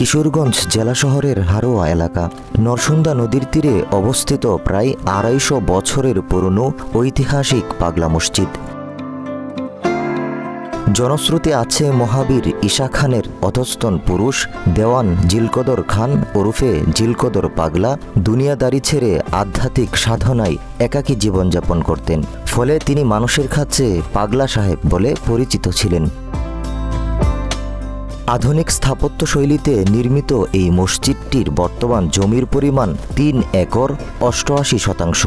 কিশোরগঞ্জ জেলা শহরের হারোয়া এলাকা। নরসুন্দা নদীর তীরে অবস্থিত প্রায় ২৫০ বছরের পুরনো ঐতিহাসিক পাগলা মসজিদ। জনশ্রুতি আছে মহাবীর ঈশা খানের অধস্তন পুরুষ দেওয়ান জিলকদর খান ওরফে জিলকদর পাগলা দুনিয়াদারি ছেড়ে আধ্যাত্মিক সাধনায় একাকী জীবনযাপন করতেন। ফলে তিনি মানুষের কাছে পাগলা সাহেব বলে পরিচিত ছিলেন। আধুনিক স্থাপত্য শৈলীতে নির্মিত এই মসজিদটির বর্তমান জমির পরিমাণ ৩ একর ৮৮ শতাংশ,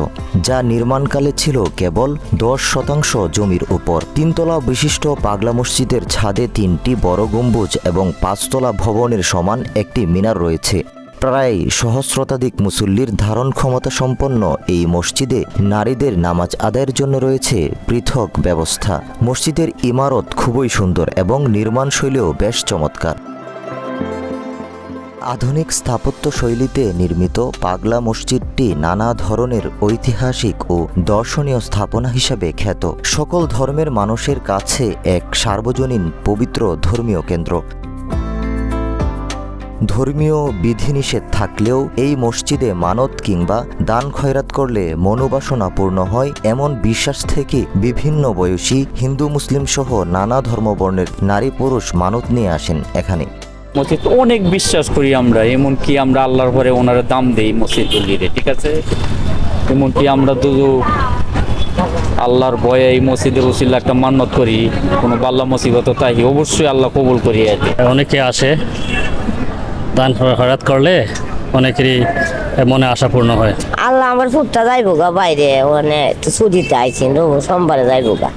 যা নির্মাণকালে ছিল কেবল ১০ শতাংশ জমির উপর। ৩ তলা বিশিষ্ট পাগলা মসজিদের ছাদে ৩টি বড় গম্বুজ এবং ৫ তলা ভবনের সমান একটি মিনার রয়েছে। প্রায় সহস্রতাধিক মুসল্লির ধারণ ক্ষমতা সম্পন্ন এই মসজিদে নারীদের নামাজ আদায়ের জন্য রয়েছে পৃথক ব্যবস্থা। মসজিদের ইমারত খুবই সুন্দর এবং নির্মাণশৈলীও বেশ চমৎকার। আধুনিক স্থাপত্য শৈলীতে নির্মিত পাগলা মসজিদটি নানা ধরনের ঐতিহাসিক ও দর্শনীয় স্থাপনা হিসেবে খ্যাত। সকল ধর্মের মানুষের কাছে এক সার্বজনীন পবিত্র ধর্মীয় কেন্দ্র। ধর্মীয় বিধিনিষেধ থাকলেও এই মসজিদে মানত কিংবা দান খয়রাত করলে মনোবাসনা পূর্ণ হয় এমন বিশ্বাস থেকে বিভিন্ন বয়সী হিন্দু মুসলিম সহ নানা ধর্মবর্ণের নারী পুরুষ মানত নিয়ে আসেন এখানে। মসজিদ অনেক বিশ্বাস করি আমরা, এমনকি আমরা আল্লাহর পরে ওনারা দাম দেই মসজিদগুলিরে, ঠিক আছে। এমনকি আমরা তো আল্লাহর ভয়ে এই মসজিদের উসিলা একটা মান্নত করি, কোনো বাল্লা মুসিবত তাই অবশ্যই আল্লাহ কবুল করি। অনেকে আসে দান খয়রাত করলে অনেকেরই মনে আশা পূর্ণ হয়। আল্লাহ আমার ফুটটা যাইব গা বাইরে, ওখানে ছুটিতে আইছেন সোমবারে যাইব গা।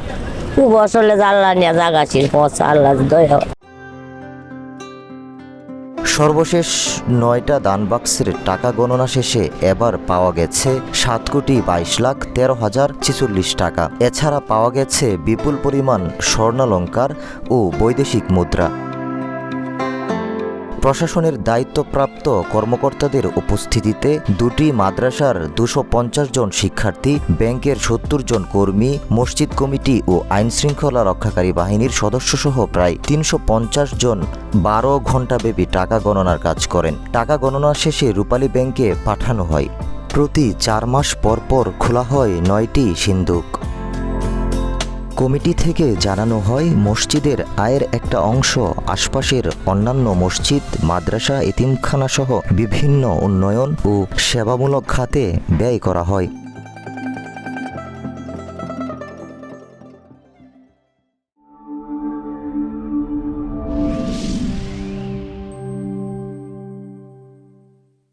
খুব আসলে আল্লাহ নিয়ে জাগাছিস আল্লাহ দয়া। সর্বশেষ ৯টা দানবাক্সের টাকা গণনা শেষে এবার পাওয়া গেছে ৭,২২,১৩,০৪৬ টাকা। এছাড়া পাওয়া গেছে বিপুল পরিমাণ স্বর্ণালংকার ও বৈদেশিক মুদ্রা। প্রশাসনের দায়িত্বপ্রাপ্ত কর্মকর্তাদের উপস্থিতিতে দুটি মাদ্রাসার ২৫০ জন শিক্ষার্থী, ব্যাংকের ৭০ জন কর্মী, মসজিদ কমিটি ও আইনশৃঙ্খলা রক্ষাকারী বাহিনীর সদস্যসহ প্রায় ৩৫০ জন ১২ ঘণ্টাব্যাপী টাকা গণনার কাজ করেন। টাকা গণনা শেষে রূপালী ব্যাংকে পাঠানো হয়। প্রতি ৪ মাস পর পর খোলা হয় ৯টি সিন্দুক। কমিটি থেকে জানানো হয় মসজিদের আয়ের একটা অংশ আশপাশের অন্যান্য মসজিদ, মাদ্রাসা, এতিমখানা সহ বিভিন্ন উন্নয়ন ও সেবামূলক খাতে ব্যয় করা হয়।